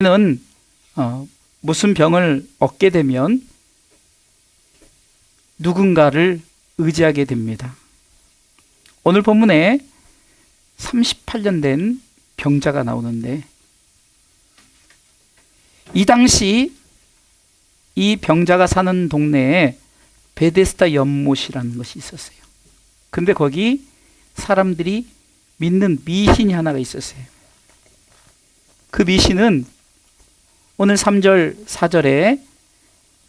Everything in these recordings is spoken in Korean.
는 무슨 병을 얻게 되면 누군가를 의지하게 됩니다. 오늘 본문에 38년 된 병자가 나오는데, 이 당시 이 병자가 사는 동네에 베데스다 연못이라는 것이 있었어요. 근데 거기 사람들이 믿는 미신이 하나가 있었어요. 그 미신은 오늘 3절 4절에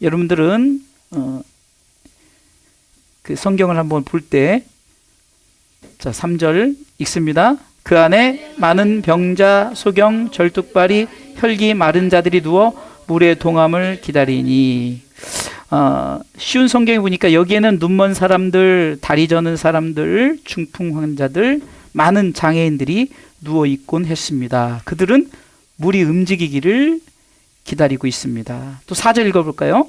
여러분들은 그 성경을 한번 볼 때, 자 3절 읽습니다. 그 안에 많은 병자, 소경, 절뚝발이, 혈기 마른 자들이 누워 물의 동함을 기다리니. 쉬운 성경에 보니까 여기에는 눈먼 사람들, 다리 저는 사람들, 중풍 환자들, 많은 장애인들이 누워 있곤 했습니다. 그들은 물이 움직이기를 기다리고 있습니다. 또 4절 읽어볼까요?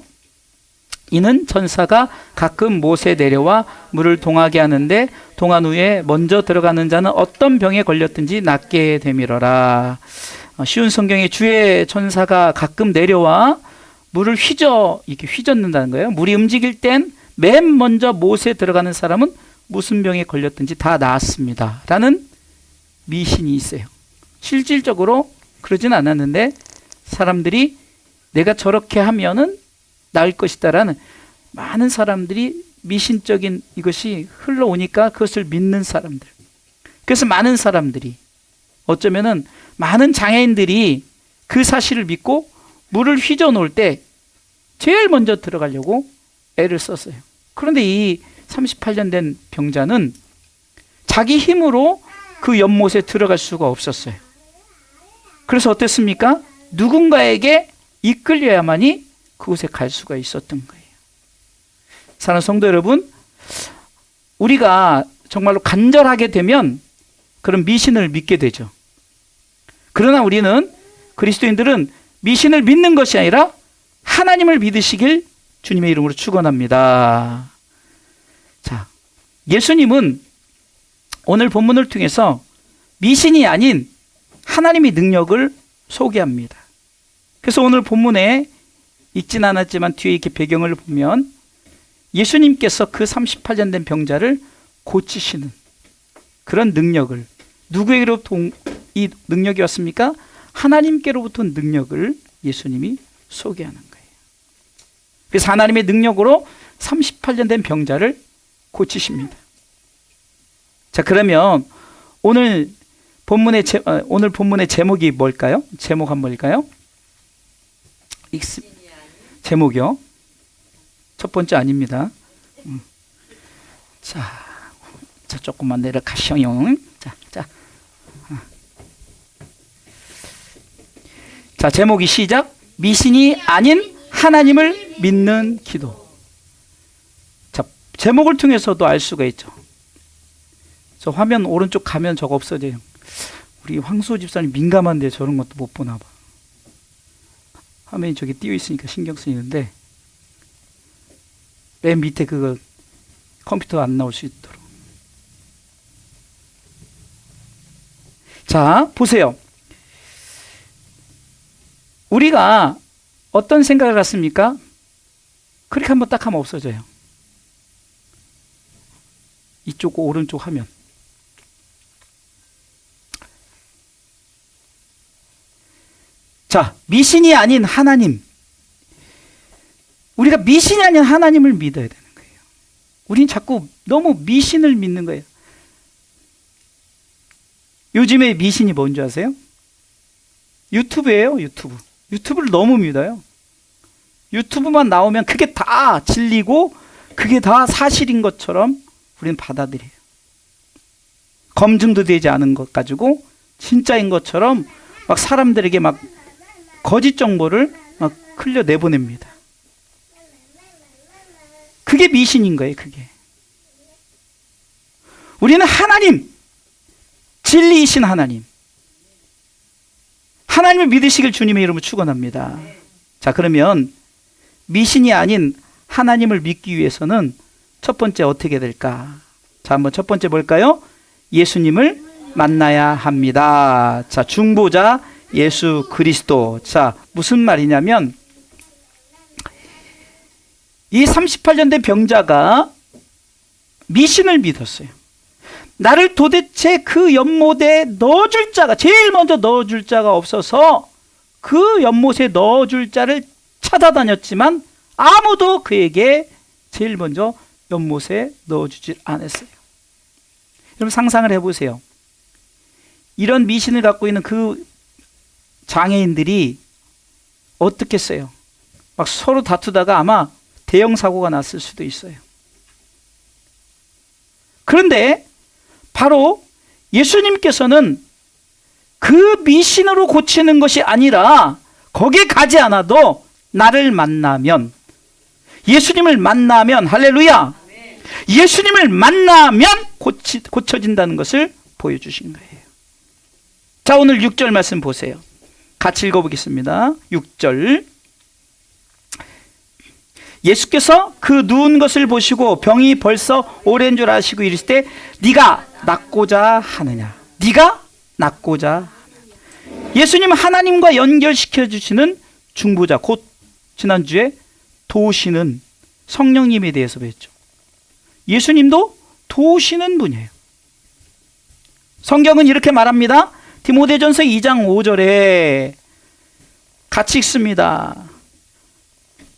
이는 천사가 가끔 못에 내려와 물을 동하게 하는데 동한 후에 먼저 들어가는 자는 어떤 병에 걸렸든지 낫게 되밀어라. 쉬운 성경에 주의 천사가 가끔 내려와 물을 이렇게 휘젓는다는 거예요. 물이 움직일 땐 맨 먼저 못에 들어가는 사람은 무슨 병에 걸렸든지 다 나았습니다 라는 미신이 있어요. 실질적으로 그러진 않았는데 사람들이 내가 저렇게 하면은 나을 것이다라는, 많은 사람들이 미신적인 이것이 흘러오니까 그것을 믿는 사람들, 그래서 많은 사람들이, 어쩌면은 많은 장애인들이 그 사실을 믿고 물을 휘저 놓을 때 제일 먼저 들어가려고 애를 썼어요. 그런데 이 38년 된 병자는 자기 힘으로 그 연못에 들어갈 수가 없었어요. 그래서 어땠습니까? 누군가에게 이끌려야만이 그곳에 갈 수가 있었던 거예요. 사랑하는 성도 여러분, 우리가 정말로 간절하게 되면 그런 미신을 믿게 되죠. 그러나 우리는, 그리스도인들은 미신을 믿는 것이 아니라 하나님을 믿으시길 주님의 이름으로 축원합니다. 자, 예수님은 오늘 본문을 통해서 미신이 아닌 하나님의 능력을 소개합니다. 그래서 오늘 본문에 읽진 않았지만 뒤에 이렇게 배경을 보면 예수님께서 그 38년 된 병자를 고치시는 그런 능력을, 누구에게로부터 이 능력이 왔습니까? 하나님께로부터 능력을 예수님이 소개하는 거예요. 그래서 하나님의 능력으로 38년 된 병자를 고치십니다. 자, 그러면 오늘 본문의 제목이 뭘까요? 제목 한번 볼까요? 제목이요? 첫 번째 아닙니다. 자, 조금만 내려가시오요. 자, 제목이 시작. 미신이 아닌 하나님을 믿는 기도. 자, 제목을 통해서도 알 수가 있죠. 저 화면 오른쪽 가면 저거 없어져요. 우리 황수호 집사님 민감한데 저런 것도 못 보나 봐. 화면이 저기 띄어 있으니까 신경 쓰이는데, 맨 밑에 그거 컴퓨터 안 나올 수 있도록. 자, 보세요. 우리가 어떤 생각을 갖습니까? 그렇게 한번 딱 하면 없어져요. 이쪽 오른쪽 화면. 자, 미신이 아닌 하나님. 우리가 미신이 아닌 하나님을 믿어야 되는 거예요. 우린 자꾸 너무 미신을 믿는 거예요. 요즘에 미신이 뭔지 아세요? 유튜브예요, 유튜브. 유튜브를 너무 믿어요. 유튜브만 나오면 그게 다 진리고 그게 다 사실인 것처럼 우리는 받아들여요. 검증도 되지 않은 것 가지고 진짜인 것처럼 막 사람들에게 막 거짓 정보를 막 흘려 내보냅니다. 그게 미신인 거예요, 그게. 우리는 하나님, 진리이신 하나님을 믿으시길 주님의 이름으로 축원합니다. 자, 그러면 미신이 아닌 하나님을 믿기 위해서는 첫 번째 어떻게 될까? 자, 한번 첫 번째 볼까요? 예수님을 만나야 합니다. 자, 중보자 예수 그리스도. 자, 무슨 말이냐면 이 38년 된 병자가 미신을 믿었어요. 나를 도대체 그 연못에 넣어줄 자가, 제일 먼저 넣어줄 자가 없어서 그 연못에 넣어줄 자를 찾아다녔지만 아무도 그에게 제일 먼저 연못에 넣어주질 않았어요. 여러분 상상을 해보세요. 이런 미신을 갖고 있는 그 장애인들이 어떻겠어요? 막 서로 다투다가 아마 대형 사고가 났을 수도 있어요. 그런데 바로 예수님께서는 그 미신으로 고치는 것이 아니라 거기에 가지 않아도 나를 만나면, 예수님을 만나면, 할렐루야, 예수님을 만나면 고쳐진다는 것을 보여주신 거예요. 자, 오늘 6절 말씀 보세요. 같이 읽어보겠습니다. 6절. 예수께서 그 누운 것을 보시고 병이 벌써 오랜 줄 아시고 이르시되 네가 낫고자 하느냐. 네가 낫고자 하느냐. 예수님 하나님과 연결시켜 주시는 중보자, 곧 지난주에 도우시는 성령님에 대해서 배웠죠. 예수님도 도우시는 분이에요. 성경은 이렇게 말합니다. 디모데전서 2장 5절에 같이 읽습니다.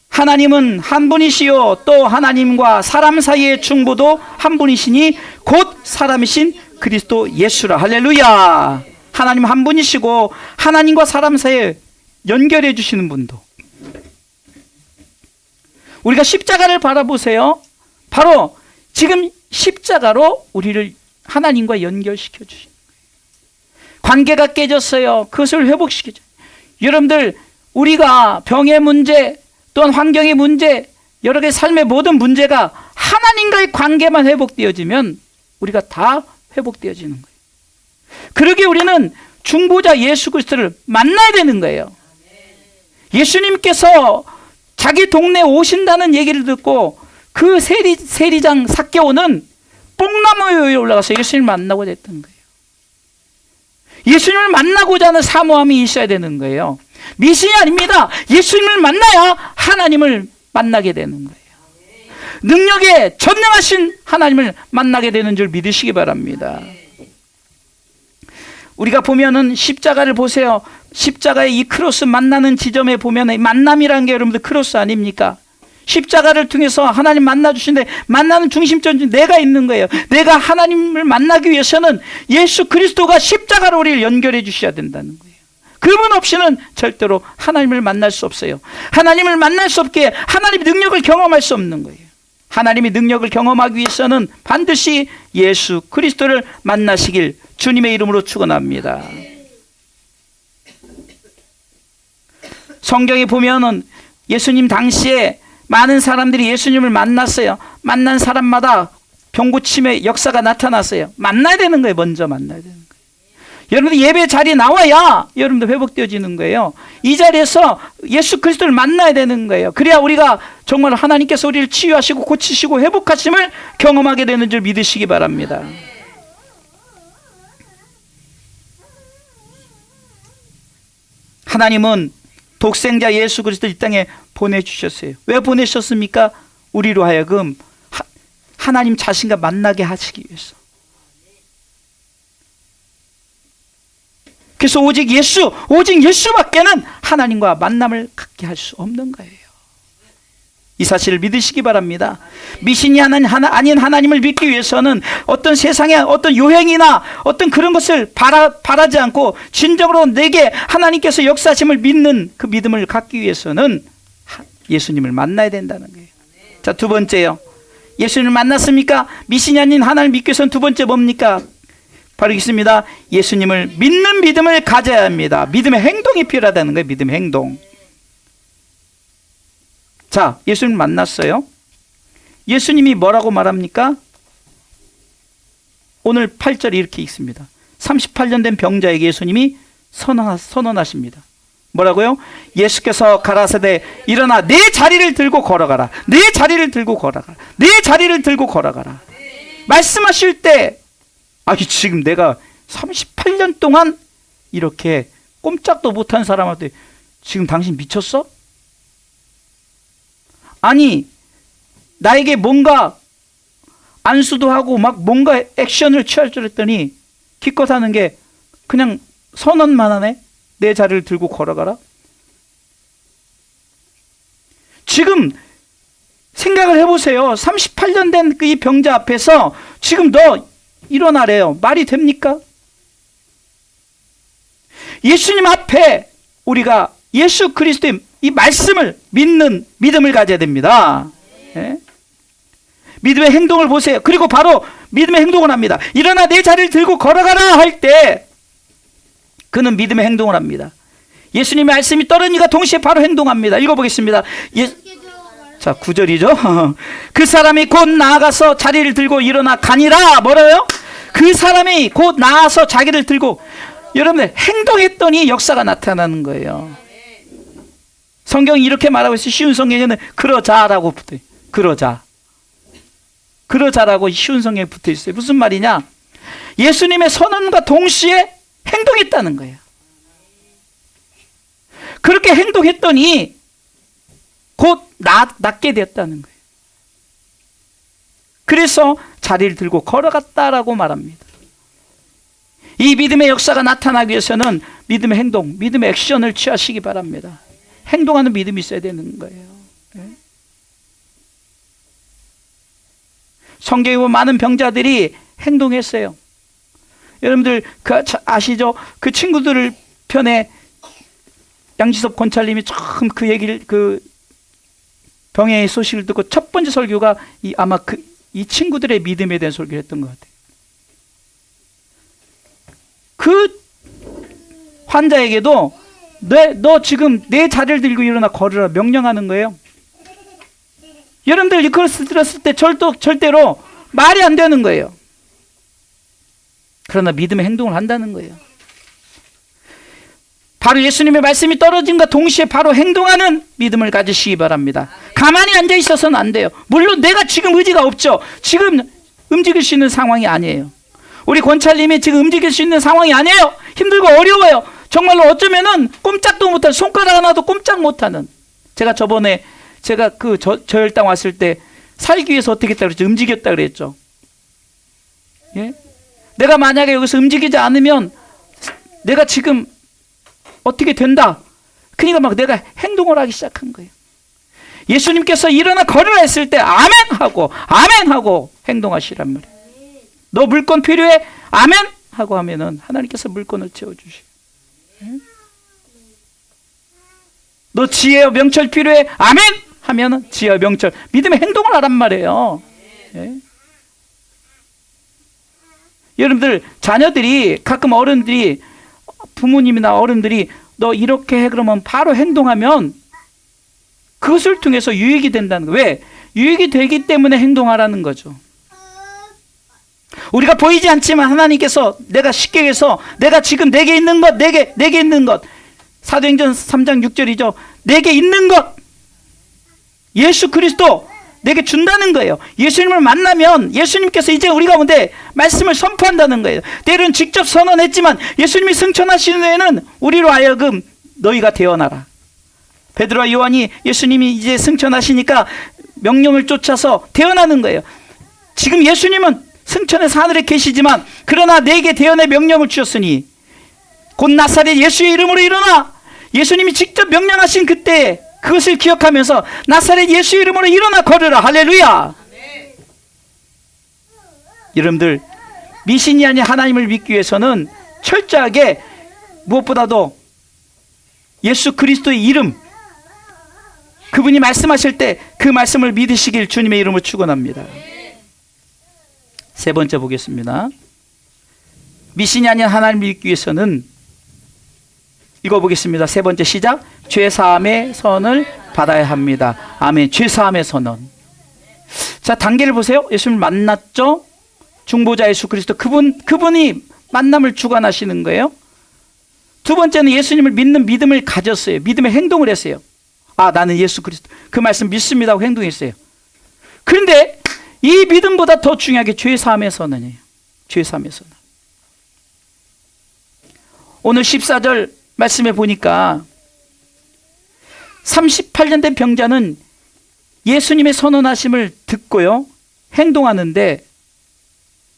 하나님은 한 분이시요 또 하나님과 사람 사이의 중보도 한 분이시니 곧 사람이신 그리스도 예수라. 할렐루야. 하나님 한 분이시고 하나님과 사람 사이에 연결해 주시는 분도. 우리가 십자가를 바라보세요. 바로 지금 십자가로 우리를 하나님과 연결시켜 주신 거예요. 관계가 깨졌어요. 그것을 회복시키죠. 여러분들, 우리가 병의 문제 또한 환경의 문제, 여러 개의 삶의 모든 문제가 하나님과의 관계만 회복되어지면 우리가 다 회복되어지는 거예요. 그러기에 우리는 중보자 예수 그리스도를 만나야 되는 거예요. 예수님께서 자기 동네에 오신다는 얘기를 듣고 그 세리장 삭개오는 뽕나무 위에 올라가서 예수님을 만나고자 했던 거예요. 예수님을 만나고자 하는 사모함이 있어야 되는 거예요. 미신이 아닙니다. 예수님을 만나야 하나님을 만나게 되는 거예요. 능력에 전능하신 하나님을 만나게 되는 줄 믿으시기 바랍니다. 우리가 보면은 십자가를 보세요. 십자가의 이 크로스 만나는 지점에 보면은 만남이라는 게 여러분들 크로스 아닙니까? 십자가를 통해서 하나님 만나주시는데 만나는 중심점이 내가 있는 거예요. 내가 하나님을 만나기 위해서는 예수 그리스도가 십자가로 우리를 연결해 주셔야 된다는 거예요. 그분 없이는 절대로 하나님을 만날 수 없어요. 하나님을 만날 수 없기에 하나님의 능력을 경험할 수 없는 거예요. 하나님의 능력을 경험하기 위해서는 반드시 예수 그리스도를 만나시길 주님의 이름으로 축원합니다. 성경에 보면은 예수님 당시에 많은 사람들이 예수님을 만났어요. 만난 사람마다 병고침의 역사가 나타났어요. 만나야 되는 거예요. 먼저 만나야 되는 거예요. 여러분들 예배 자리에 나와야 여러분들 회복되어지는 거예요. 이 자리에서 예수 그리스도를 만나야 되는 거예요. 그래야 우리가 정말 하나님께서 우리를 치유하시고 고치시고 회복하심을 경험하게 되는 줄 믿으시기 바랍니다. 하나님은 독생자 예수 그리스도 이 땅에 보내주셨어요. 왜 보내셨습니까? 우리로 하여금 하나님 자신과 만나게 하시기 위해서. 그래서 오직 예수밖에는 하나님과 만남을 갖게 할 수 없는 거예요. 이 사실을 믿으시기 바랍니다. 미신이 아닌 하나님을 믿기 위해서는 어떤 세상의 어떤 요행이나 어떤 그런 것을 바라지 않고 진정으로 내게 하나님께서 역사하심을 믿는 그 믿음을 갖기 위해서는 예수님을 만나야 된다는 거예요. 자, 두 번째요. 예수님을 만났습니까? 미신이 아닌 하나님을 믿기 위해서는 두 번째 뭡니까? 바로 있습니다. 예수님을 믿는 믿음을 가져야 합니다. 믿음의 행동이 필요하다는 거예요. 믿음의 행동. 자, 예수님 만났어요. 예수님이 뭐라고 말합니까? 오늘 8절에 이렇게 있습니다. 38년 된 병자에게 예수님이 선언하십니다. 뭐라고요? 예수께서 가라사대 일어나 내 자리를 들고 걸어가라. 내 자리를 들고 걸어가라. 내 자리를 들고 걸어가라. 말씀하실 때 지금 내가 38년 동안 이렇게 꼼짝도 못한 사람한테 지금 당신 미쳤어? 아니, 나에게 뭔가 안수도 하고 막 뭔가 액션을 취할 줄 알았더니 기껏 하는 게 그냥 선언만 하네? 내 자리를 들고 걸어가라? 지금 생각을 해보세요. 38년 된 이 병자 앞에서 지금 너 일어나래요. 말이 됩니까? 예수님 앞에 우리가 예수 그리스도의 이 말씀을 믿는 믿음을 가져야 됩니다. 예? 믿음의 행동을 보세요. 그리고 바로 믿음의 행동을 합니다. 일어나 내 자리를 들고 걸어가라 할 때 그는 믿음의 행동을 합니다. 예수님의 말씀이 떨어지니까 동시에 바로 행동합니다. 읽어보겠습니다. 자, 9절이죠. 그 사람이 곧 나아가서 자리를 들고 일어나 가니라. 뭐래요? 그 사람이 곧 나아서 자기를 들고, 여러분들 행동했더니 역사가 나타나는 거예요. 성경이 이렇게 말하고 있어요. 쉬운 성경에는 그러자라고 붙어요. 그러자라고 쉬운 성경에 붙어 있어요. 무슨 말이냐? 예수님의 선언과 동시에 행동했다는 거예요. 그렇게 행동했더니 곧 낫게 되었다는 거예요. 그래서 자리를 들고 걸어갔다라고 말합니다. 이 믿음의 역사가 나타나기 위해서는 믿음의 행동, 믿음의 액션을 취하시기 바랍니다. 행동하는 믿음이 있어야 되는 거예요. 성경에 보면 많은 병자들이 행동했어요. 여러분들 아시죠? 그 친구들을 편에 양지섭 권찰님이 처음 그 얘기를, 그 병의 소식을 듣고 첫 번째 설교가 아마 이 친구들의 믿음에 대한 설교를 했던 것 같아요. 그 환자에게도 너 지금 내 자리를 들고 일어나 걸으라 명령하는 거예요. 여러분들 그걸 들었을 때 절대로 말이 안 되는 거예요. 그러나 믿음의 행동을 한다는 거예요. 바로 예수님의 말씀이 떨어짐과 동시에 바로 행동하는 믿음을 가지시기 바랍니다. 가만히 앉아 있어서는 안 돼요. 물론 내가 지금 의지가 없죠. 지금 움직일 수 있는 상황이 아니에요. 우리 권찰님이 지금 움직일 수 있는 상황이 아니에요. 힘들고 어려워요. 정말로 어쩌면은 꼼짝도 못하는, 손가락 하나도 꼼짝 못하는. 제가 그 저혈당 왔을 때 살기 위해서 어떻게 했다 그랬죠? 움직였다 그랬죠. 예? 내가 만약에 여기서 움직이지 않으면 내가 지금 어떻게 된다. 그러니까 막 내가 행동을 하기 시작한 거예요. 예수님께서 일어나 걸으라 했을 때 아멘 하고 행동하시란 말이에요. 너 물건 필요해? 아멘 하고 하면은 하나님께서 물건을 채워주시고. 너 지혜와 명철 필요해? 아멘 하면은 지혜와 명철, 믿음의 행동을 하란 말이에요. 예? 여러분들 자녀들이 가끔 어른들이, 부모님이나 어른들이 너 이렇게 해 그러면 바로 행동하면 그것을 통해서 유익이 된다는 거예요. 왜? 유익이 되기 때문에 행동하라는 거죠. 우리가 보이지 않지만 하나님께서 내가 쉽게 해서 내가 지금 내게 있는 것, 내게 있는 것, 사도행전 3장 6절이죠. 내게 있는 것, 예수 그리스도 내게 준다는 거예요. 예수님을 만나면 예수님께서 이제 우리 가운데 말씀을 선포한다는 거예요. 때로는 직접 선언했지만 예수님이 승천하신 후에는 우리로 하여금 너희가 되어나라. 베드로와 요한이 예수님이 이제 승천하시니까 명령을 쫓아서 태어나는 거예요. 지금 예수님은 승천해서 하늘에 계시지만 그러나 내게 대언의 명령을 주셨으니 곧 나사렛 예수의 이름으로 일어나. 예수님이 직접 명령하신 그때 그것을 기억하면서 나사렛 예수의 이름으로 일어나 걸으라. 할렐루야. 네. 여러분들 미신이 아닌 하나님을 믿기 위해서는 철저하게 무엇보다도 예수 그리스도의 이름, 그분이 말씀하실 때 그 말씀을 믿으시길 주님의 이름으로 축원합니다. 세 번째 보겠습니다. 미신이 아닌 하나님을 믿기 위해서는 읽어보겠습니다. 세 번째 시작. 죄사함의 선을 받아야 합니다. 아멘. 죄사함의 선언. 자, 단계를 보세요. 예수님을 만났죠. 중보자 예수 그리스도, 그분이 만남을 주관하시는 거예요. 두 번째는 예수님을 믿는 믿음을 가졌어요. 믿음의 행동을 했어요. 아, 나는 예수 그리스도 그 말씀 믿습니다 하고 행동했어요. 그런데 이 믿음보다 더 중요하게 죄사함의 선언이에요. 죄사함의 선언. 오늘 14절 말씀에 보니까 38년 된 병자는 예수님의 선언하심을 듣고요, 행동하는데,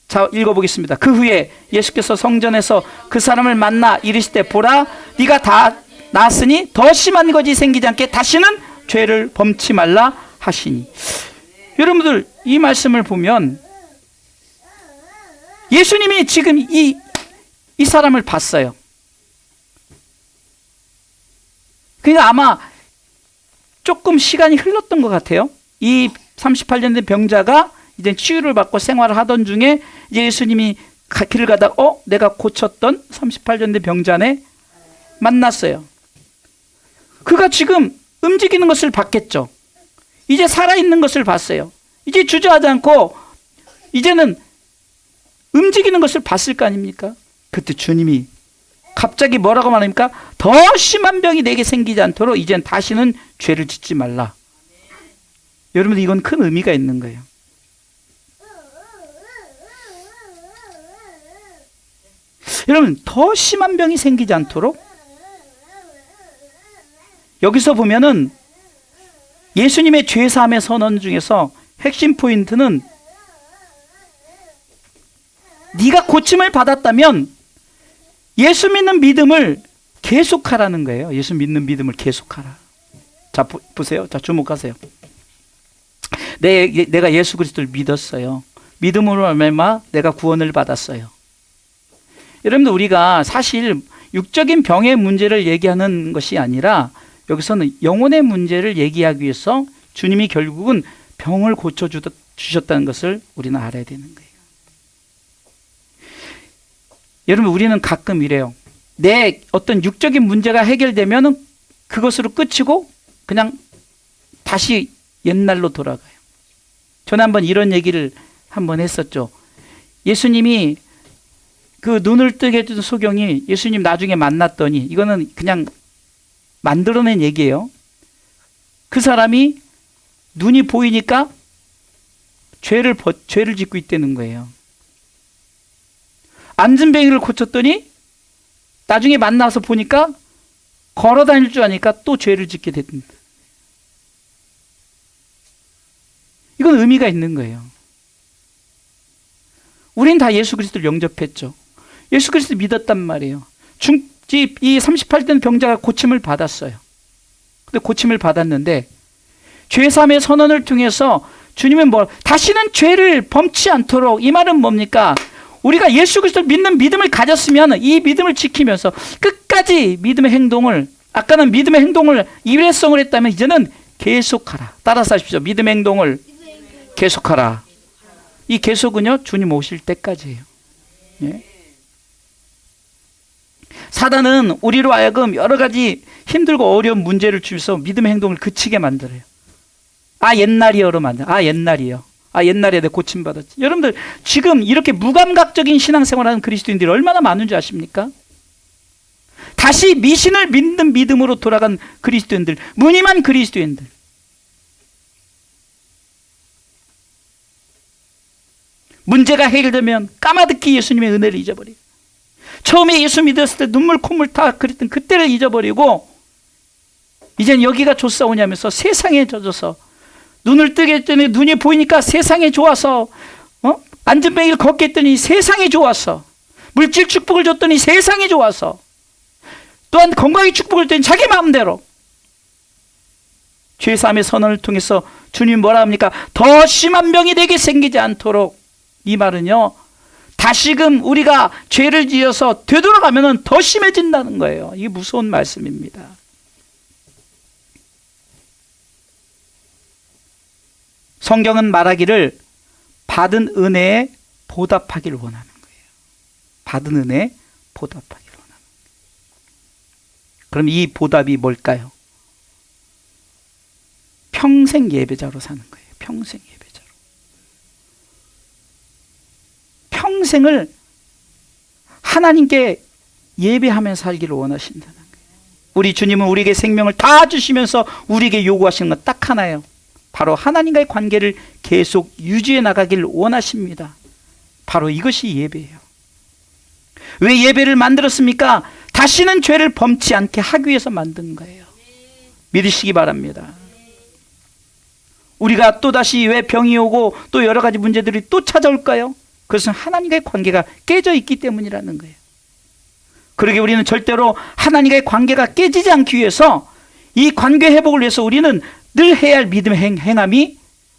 자, 읽어보겠습니다. 그 후에 예수께서 성전에서 그 사람을 만나 이르시되, 보라, 네가 다 나았으니 더 심한 것이 생기지 않게 다시는 죄를 범치 말라 하시니. 여러분들, 이 말씀을 보면 예수님이 지금 이 사람을 봤어요. 그러니까 아마 조금 시간이 흘렀던 것 같아요. 이 38년 된 병자가 이제 치유를 받고 생활을 하던 중에 예수님이 길을 가다가 내가 고쳤던 38년 된 병자네 만났어요. 그가 지금 움직이는 것을 봤겠죠. 이제 살아있는 것을 봤어요. 이제 주저하지 않고 이제는 움직이는 것을 봤을 거 아닙니까? 그때 주님이 갑자기 뭐라고 말합니까? 더 심한 병이 내게 생기지 않도록 이젠 다시는 죄를 짓지 말라. 여러분, 이건 큰 의미가 있는 거예요. 여러분, 더 심한 병이 생기지 않도록, 여기서 보면은 예수님의 죄사함의 선언 중에서 핵심 포인트는 네가 고침을 받았다면 예수 믿는 믿음을 계속하라는 거예요. 예수 믿는 믿음을 계속하라. 자, 보세요. 자, 주목하세요. 내가 예수 그리스도를 믿었어요. 믿음으로 말미암아 내가 구원을 받았어요. 여러분들, 우리가 사실 육적인 병의 문제를 얘기하는 것이 아니라 여기서는 영혼의 문제를 얘기하기 위해서 주님이 결국은 병을 고쳐주셨다는 것을 우리는 알아야 되는 거예요. 여러분, 우리는 가끔 이래요. 내 어떤 육적인 문제가 해결되면 그것으로 끝이고 그냥 다시 옛날로 돌아가요. 저는 한번 이런 얘기를 한번 했었죠. 예수님이 그 눈을 뜨게 해준 소경이 예수님 나중에 만났더니, 이거는 그냥 만들어낸 얘기예요. 그 사람이 눈이 보이니까 죄를 짓고 있다는 거예요. 안진뱅이를 고쳤더니 나중에 만나서 보니까 걸어 다닐 줄 아니까 또 죄를 짓게 됐습니다. 이건 의미가 있는 거예요. 우린 다 예수 그리스도를 영접했죠. 예수 그리스도 믿었단 말이에요. 이 38된 병자가 고침을 받았어요. 근데 고침을 받았는데 죄사함의 선언을 통해서 주님은 다시는 죄를 범치 않도록, 이 말은 뭡니까? 우리가 예수 그리스도를 믿는 믿음을 가졌으면 이 믿음을 지키면서 끝까지 믿음의 행동을, 아까는 믿음의 행동을 일회성을 했다면 이제는 계속하라. 따라서 하십시오. 믿음의 행동을 계속하라. 이 계속은요, 주님 오실 때까지예요. 예? 사단은 우리로 하여금 여러 가지 힘들고 어려운 문제를 주면서 믿음의 행동을 그치게 만들어요. 옛날이요로 만들어요. 옛날이요. 옛날에 내가 고침받았지. 여러분들, 지금 이렇게 무감각적인 신앙생활하는 그리스도인들이 얼마나 많은 줄 아십니까? 다시 미신을 믿는 믿음으로 돌아간 그리스도인들, 무늬만 그리스도인들. 문제가 해결되면 까마득히 예수님의 은혜를 잊어버려요. 처음에 예수 믿었을 때 눈물 콧물 다 그랬던 그때를 잊어버리고 이젠 여기가 좋사오냐면서 세상에 젖어서 눈을 뜨게 했더니 눈이 보이니까 세상에 좋아서, 안전뱅이를 걷게 했더니 세상에 좋아서, 물질 축복을 줬더니 세상에 좋아서, 또한 건강의 축복을 줬더니 자기 마음대로. 죄사함의 선언을 통해서 주님 뭐라 합니까? 더 심한 병이 내게 생기지 않도록. 이 말은요, 다시금 우리가 죄를 지어서 되돌아가면 더 심해진다는 거예요. 이게 무서운 말씀입니다. 성경은 말하기를 받은 은혜에 보답하기를 원하는 거예요. 받은 은혜에 보답하기를 원하는 거예요. 그럼 이 보답이 뭘까요? 평생 예배자로 사는 거예요. 평생 예배자로. 평생을 하나님께 예배하면서 살기를 원하신다는 거예요. 우리 주님은 우리에게 생명을 다 주시면서 우리에게 요구하시는 건 딱 하나예요. 바로 하나님과의 관계를 계속 유지해 나가길 원하십니다. 바로 이것이 예배예요. 왜 예배를 만들었습니까? 다시는 죄를 범치 않게 하기 위해서 만든 거예요. 믿으시기 바랍니다. 우리가 또다시 왜 병이 오고 또 여러 가지 문제들이 또 찾아올까요? 그것은 하나님과의 관계가 깨져 있기 때문이라는 거예요. 그러기에 우리는 절대로 하나님과의 관계가 깨지지 않기 위해서, 이 관계 회복을 위해서 우리는 늘 해야 할 믿음의 행함이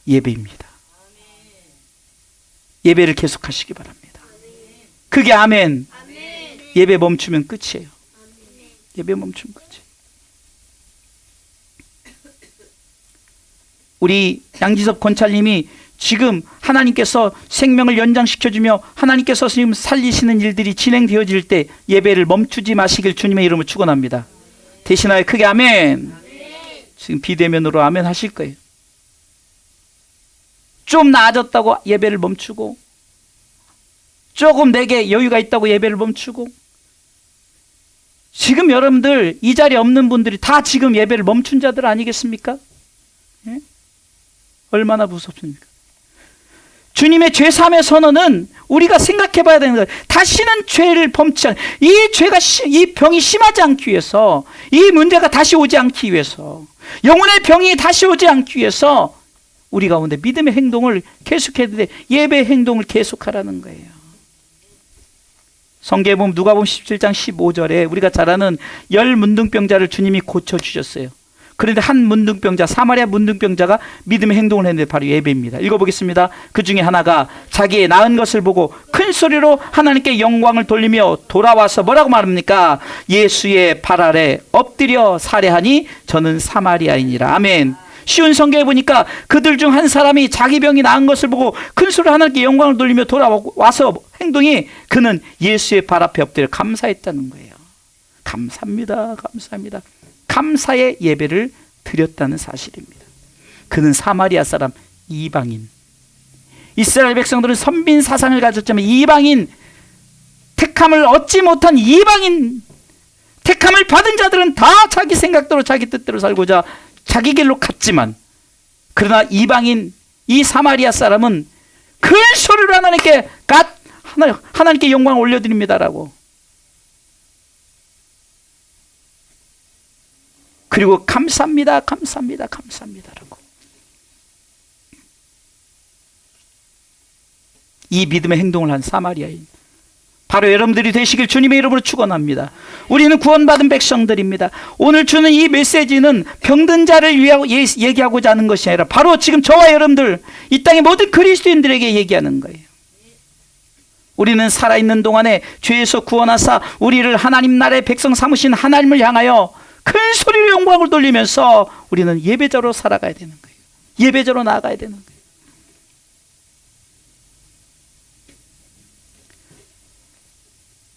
예배입니다. 예배를 계속하시기 바랍니다. 그게 아멘. 예배 멈추면 끝이에요. 예배 멈추면 끝이에요. 우리 양지섭 권찰님이 지금 하나님께서 생명을 연장시켜주며 하나님께서 지금 살리시는 일들이 진행되어질 때 예배를 멈추지 마시길 주님의 이름으로 축원합니다. 대신하여 크게 아멘. 지금 비대면으로 아멘 하실 거예요. 좀 나아졌다고 예배를 멈추고, 조금 내게 여유가 있다고 예배를 멈추고, 지금 여러분들 이 자리에 없는 분들이 다 지금 예배를 멈춘 자들 아니겠습니까? 예? 얼마나 무섭습니까? 주님의 죄사함의 선언은 우리가 생각해 봐야 되는 거예요. 다시는 죄를 범치 않게, 이 병이 심하지 않기 위해서, 이 문제가 다시 오지 않기 위해서, 영혼의 병이 다시 오지 않기 위해서 우리 가운데 믿음의 행동을 계속해야 돼. 예배 행동을 계속하라는 거예요. 성경에 보면 누가복음 17장 15절에 우리가 잘 아는 10 문둥병자를 주님이 고쳐주셨어요. 그런데 한 문둥병자, 사마리아 문둥병자가 믿음의 행동을 했는데 바로 예배입니다. 읽어보겠습니다. 그 중에 하나가 자기의 나은 것을 보고 큰 소리로 하나님께 영광을 돌리며 돌아와서 뭐라고 말합니까? 예수의 발 아래 엎드려 살해하니 저는 사마리아인이라. 아멘. 쉬운 성경에 보니까 그들 중 한 사람이 자기 병이 나은 것을 보고 큰 소리로 하나님께 영광을 돌리며 돌아와서 행동이, 그는 예수의 발 앞에 엎드려 감사했다는 거예요. 감사합니다. 감사합니다. 감사의 예배를 드렸다는 사실입니다. 그는 사마리아 사람, 이방인. 이스라엘 백성들은 선민 사상을 가졌지만 이방인, 택함을 얻지 못한 이방인, 택함을 받은 자들은 다 자기 생각대로 자기 뜻대로 살고자 자기 길로 갔지만, 그러나 이방인, 이 사마리아 사람은 큰 소리로 하나님께 영광을 올려드립니다라고, 그리고 감사합니다, 감사합니다, 감사합니다라고, 이 믿음의 행동을 한 사마리아인, 바로 여러분들이 되시길 주님의 이름으로 축원합니다. 우리는 구원받은 백성들입니다. 오늘 주는 이 메시지는 병든 자를 위하여 얘기하고자 하는 것이 아니라 바로 지금 저와 여러분들, 이 땅의 모든 그리스도인들에게 얘기하는 거예요. 우리는 살아있는 동안에 죄에서 구원하사 우리를 하나님 나라의 백성 삼으신 하나님을 향하여 큰 소리로 영광을 돌리면서 우리는 예배자로 살아가야 되는 거예요. 예배자로 나아가야 되는 거예요.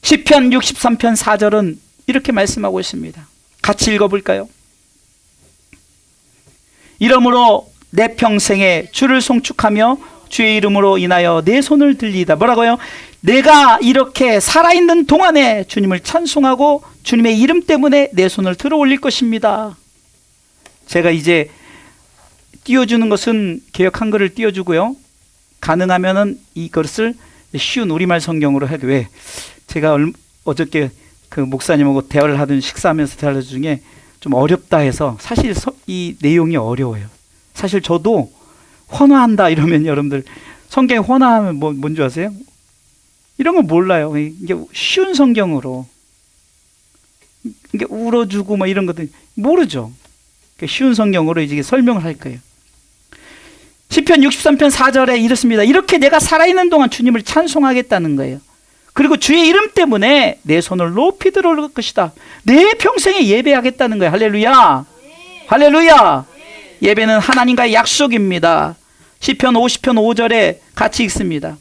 시편 63편 4절은 이렇게 말씀하고 있습니다. 같이 읽어볼까요? 이러므로 내 평생에 주를 송축하며 주의 이름으로 인하여 내 손을 들리다. 뭐라고요? 내가 이렇게 살아있는 동안에 주님을 찬송하고 주님의 이름 때문에 내 손을 들어 올릴 것입니다. 제가 이제 띄워주는 것은 개역 한글을 띄워주고요, 가능하면은 이것을 쉬운 우리말 성경으로 해도, 왜? 제가 어저께 그 목사님하고 대화를 하던 식사하면서 대화 중에 좀 어렵다 해서, 사실 이 내용이 어려워요. 사실 저도 헌화한다 이러면 여러분들 성경에 헌화하면 뭔지 아세요? 이런 거 몰라요. 이게 쉬운 성경으로 이게 울어주고 뭐 이런 것들 모르죠. 쉬운 성경으로 이제 설명을 할 거예요. 시편 63편 4절에 이렇습니다. 이렇게 내가 살아있는 동안 주님을 찬송하겠다는 거예요. 그리고 주의 이름 때문에 내 손을 높이 들어 올릴 것이다. 내 평생에 예배하겠다는 거예요. 할렐루야. 할렐루야. 예배는 하나님과의 약속입니다. 시편 50편 5절에 같이 읽습니다.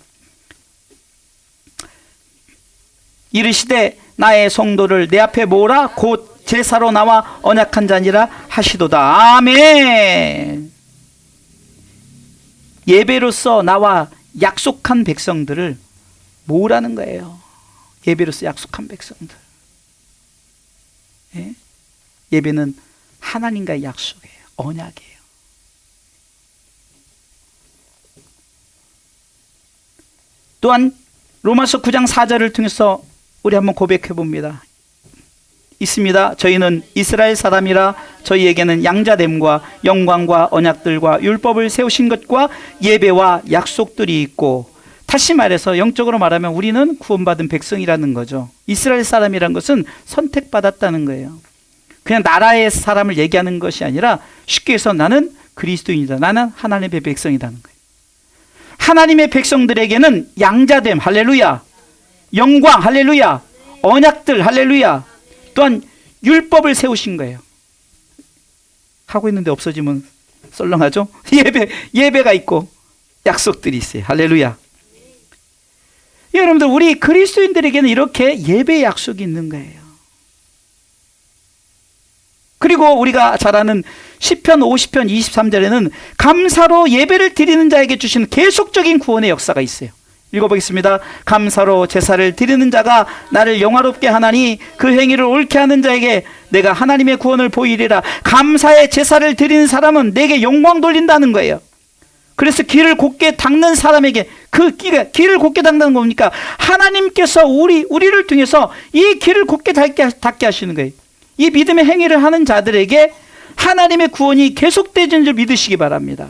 이르시되 나의 성도를 내 앞에 모으라. 곧 제사로 나와 언약한 자니라 하시도다. 아멘. 예배로서 나와 약속한 백성들을 모으라는 거예요. 예배로서 약속한 백성들. 예? 예배는 하나님과의 약속이에요. 언약이에요. 또한 로마서 9장 4절을 통해서 우리 한번 고백해 봅니다. 있습니다. 저희는 이스라엘 사람이라 저희에게는 양자됨과 영광과 언약들과 율법을 세우신 것과 예배와 약속들이 있고, 다시 말해서 영적으로 말하면 우리는 구원받은 백성이라는 거죠. 이스라엘 사람이란 것은 선택받았다는 거예요. 그냥 나라의 사람을 얘기하는 것이 아니라 쉽게 해서 나는 그리스도인이다, 나는 하나님의 백성이라는 거예요. 하나님의 백성들에게는 양자됨, 할렐루야, 영광, 할렐루야, 언약들, 할렐루야, 또한 율법을 세우신 거예요. 하고 있는데 없어지면 썰렁하죠? 예배가 있고 약속들이 있어요. 할렐루야. 여러분들, 우리 그리스도인들에게는 이렇게 예배 약속이 있는 거예요. 그리고 우리가 잘 아는 시편 50편 23절에는 감사로 예배를 드리는 자에게 주신 계속적인 구원의 역사가 있어요. 읽어보겠습니다. 감사로 제사를 드리는 자가 나를 영화롭게 하나니 그 행위를 옳게 하는 자에게 내가 하나님의 구원을 보이리라. 감사의 제사를 드리는 사람은 내게 영광 돌린다는 거예요. 그래서 길을 곧게 닦는 사람에게, 그 길을 곧게 닦는 겁니까? 하나님께서 우리를 통해서 이 길을 곧게 닦게 하시는 거예요. 이 믿음의 행위를 하는 자들에게 하나님의 구원이 계속되는 줄 믿으시기 바랍니다.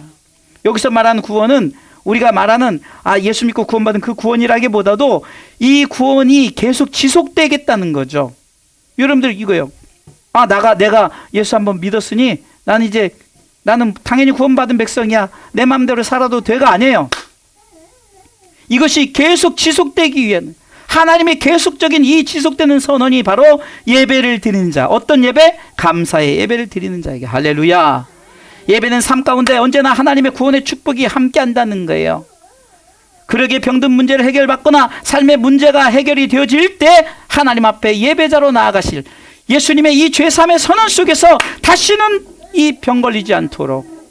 여기서 말하는 구원은 우리가 말하는 예수 믿고 구원받은 그 구원이라기보다도 이 구원이 계속 지속되겠다는 거죠. 여러분들 이거요. 내가 예수 한번 믿었으니 나는 당연히 구원받은 백성이야, 내 마음대로 살아도 돼가 아니에요. 이것이 계속 지속되기 위한 하나님의 계속적인 이 지속되는 선언이 바로 예배를 드리는 자. 어떤 예배? 감사의 예배를 드리는 자에게. 할렐루야. 예배는 삶 가운데 언제나 하나님의 구원의 축복이 함께 한다는 거예요. 그러게 병든 문제를 해결받거나 삶의 문제가 해결이 되어질 때 하나님 앞에 예배자로 나아가실 예수님의 이 죄사함의 선언 속에서 다시는 이 병 걸리지 않도록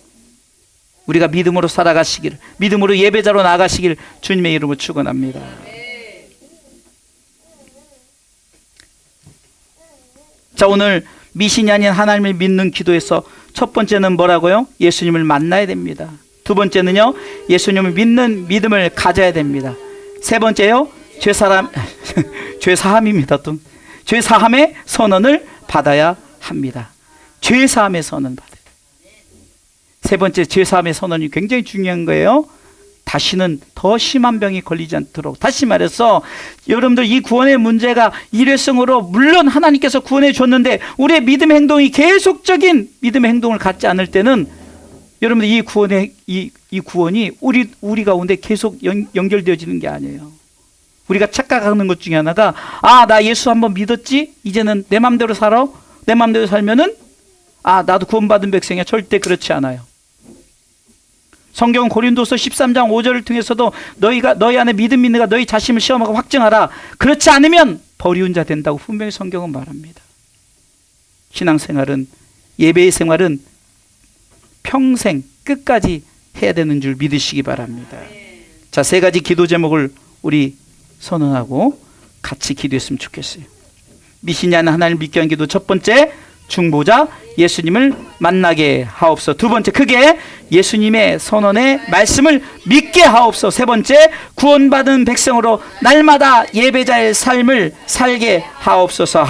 우리가 믿음으로 살아가시길, 믿음으로 예배자로 나아가시길 주님의 이름으로 축원합니다. 자, 오늘 미신이 아닌 하나님을 믿는 기도에서 첫 번째는 뭐라고요? 예수님을 만나야 됩니다. 두 번째는요, 예수님을 믿는 믿음을 가져야 됩니다. 세 번째요, 죄사함입니다. 또 죄사함의 선언을 받아야 합니다. 죄사함의 선언 받아요. 세 번째, 죄사함의 선언이 굉장히 중요한 거예요. 다시는 더 심한 병이 걸리지 않도록. 다시 말해서 여러분들, 이 구원의 문제가 일회성으로, 물론 하나님께서 구원해 줬는데 우리의 믿음의 행동이 계속적인 믿음의 행동을 갖지 않을 때는 여러분들 이 구원이 우리 가운데 계속 연결되어지는 게 아니에요. 우리가 착각하는 것 중에 하나가 나 예수 한번 믿었지, 이제는 내 마음대로 살아, 내 마음대로 살면은 나도 구원받은 백성이야. 절대 그렇지 않아요. 성경은 고린도서 13장 5절을 통해서도 너희 안에 믿음 있는가 너희 자신을 시험하고 확증하라. 그렇지 않으면 버리운 자 된다고 분명히 성경은 말합니다. 신앙생활은, 예배의 생활은 평생 끝까지 해야 되는 줄 믿으시기 바랍니다. 자, 세 가지 기도 제목을 우리 선언하고 같이 기도했으면 좋겠어요. 미신이 아닌 하나님을 믿게 한 기도. 첫 번째, 중보자 예수님을 만나게 하옵소서. 두 번째, 크게 예수님의 선언의 말씀을 믿게 하옵소서. 세 번째, 구원받은 백성으로 날마다 예배자의 삶을 살게 하옵소서.